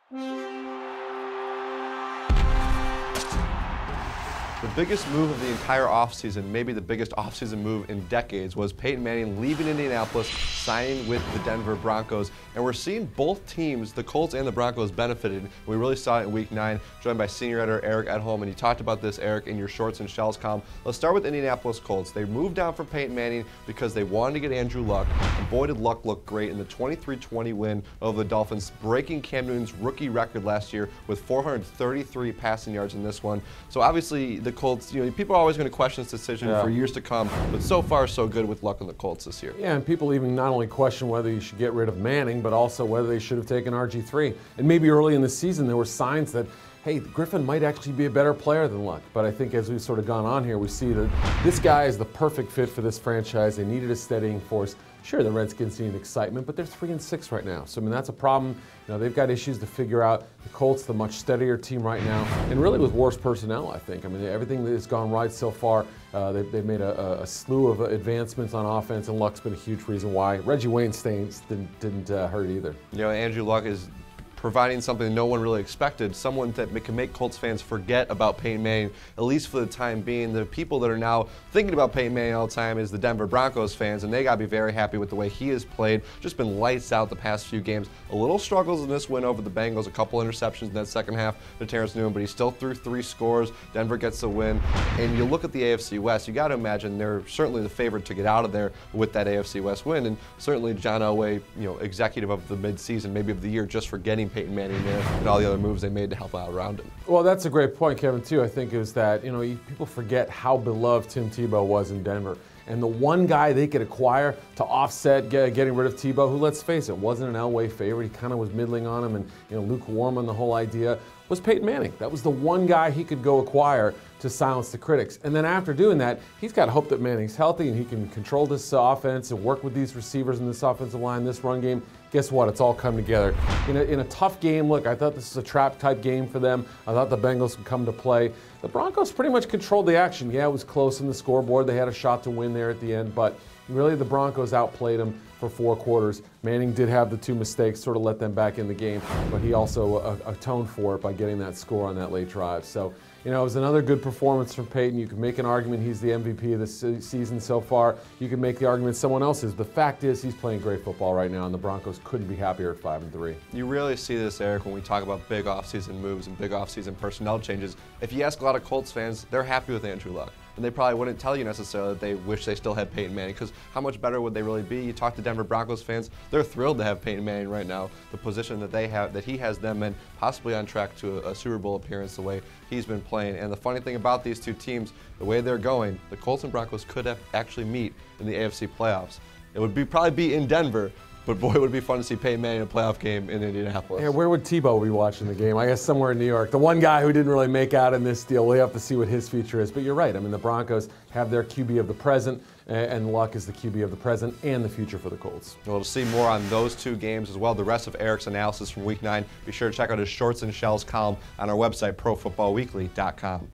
The biggest move of the entire offseason, maybe the biggest offseason move in decades, was Peyton Manning leaving Indianapolis, signing with the Denver Broncos. And we're seeing both teams, the Colts and the Broncos, benefited. We really saw it in Week 9, joined by senior editor Eric Edholm. And you talked about this, Eric, in your Shorts and Shells column. Let's start with Indianapolis Colts. They moved down from Peyton Manning because they wanted to get Andrew Luck. And boy, did Luck look great in the 23-20 win over the Dolphins, breaking Cam Newton's rookie record last year with 433 passing yards in this one. So obviously, the Colts, people are always going to question this decision for years to come, but so far so good with Luck on the Colts this year. Yeah, and people even not only question whether you should get rid of Manning, but also whether they should have taken RG3. And maybe early in the season there were signs that, hey, Griffin might actually be a better player than Luck. But I think as we've sort of gone on here, we see that this guy is the perfect fit for this franchise. They needed a steadying force. Sure, the Redskins need excitement, but they're 3-6 right now. So, I mean, that's a problem. They've got issues to figure out. The Colts, the much steadier team right now, and really with worse personnel, I think. I mean, everything that has gone right so far, they've made a slew of advancements on offense, and Luck's been a huge reason why. Reggie Wayne stains didn't hurt either. Andrew Luck is providing something no one really expected, someone that can make Colts fans forget about Peyton Manning, at least for the time being. The people that are now thinking about Peyton Manning all the time is the Denver Broncos fans, and they got to be very happy with the way he has played. Just been lights out the past few games. A little struggles in this win over the Bengals, a couple interceptions in that second half to Terrence Newman, but he still threw 3 scores. Denver gets the win. And you look at the AFC West, you got to imagine they're certainly the favorite to get out of there with that AFC West win, and certainly John Elway, executive of the midseason, maybe of the year, just for getting Peyton Manning there and all the other moves they made to help out around him. Well, that's a great point, Kevin, too. I think is that, people forget how beloved Tim Tebow was in Denver. And the one guy they could acquire to offset getting rid of Tebow, who, let's face it, wasn't an Elway favorite. He kind of was middling on him and lukewarm on the whole idea, was Peyton Manning. That was the one guy he could go acquire to silence the critics. And then after doing that, he's got hope that Manning's healthy and he can control this offense and work with these receivers in this offensive line, this run game. Guess what? It's all come together. In a tough game, look, I thought this was a trap-type game for them. I thought the Bengals would come to play. The Broncos pretty much controlled the action. Yeah, it was close in the scoreboard. They had a shot to win there at the end, but really the Broncos outplayed them for 4 quarters. Manning did have the 2 mistakes, sort of let them back in the game, but he also atoned for it by getting that score on that late drive. So, it was another good performance from Peyton. You can make an argument he's the MVP of the season so far. You can make the argument someone else is. The fact is he's playing great football right now, and the Broncos couldn't be happier at 5-3. You really see this, Eric, when we talk about big offseason moves and big offseason personnel changes. If you ask a lot of Colts fans, they're happy with Andrew Luck. And they probably wouldn't tell you necessarily that they wish they still had Peyton Manning, because how much better would they really be? You talk to Denver Broncos fans, they're thrilled to have Peyton Manning right now. The position that they have, that he has them in, possibly on track to a Super Bowl appearance the way he's been playing. And the funny thing about these two teams, the way they're going, the Colts and Broncos could have actually meet in the AFC playoffs. It would probably be in Denver, but boy, it would be fun to see Peyton Manning in a playoff game in Indianapolis. Yeah, where would Tebow be watching the game? I guess somewhere in New York. The one guy who didn't really make out in this deal, we'll have to see what his future is. But you're right. I mean, the Broncos have their QB of the present, and Luck is the QB of the present and the future for the Colts. We'll see more on those 2 games as well. The rest of Eric's analysis from Week 9. Be sure to check out his Shorts and Shells column on our website, ProFootballWeekly.com.